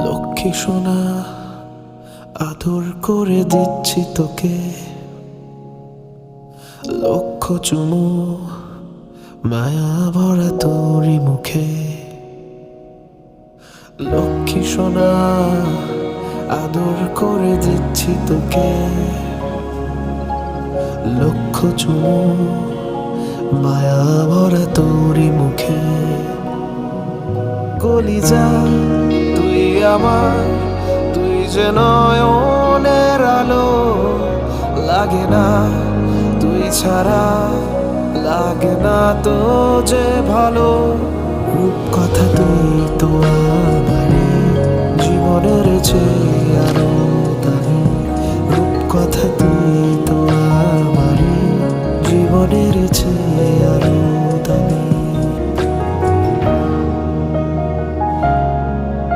লক্ষ্মী সোনা, আদর করে দিচ্ছি তোকে, লক্ষ চুমু মায়া ভরা তোরই মুখে। লক্ষ্মী সোনা, আদর করে দিচ্ছি তোকে, লক্ষ চুমু মায়া ভরা তোরই মুখে। কলিজা তুই আমার, তুই যে নয়নের আলো, লাগে না তুই ছাড়া, লাগে না তো যে ভালো। রূপ কথা তুই তো আমার,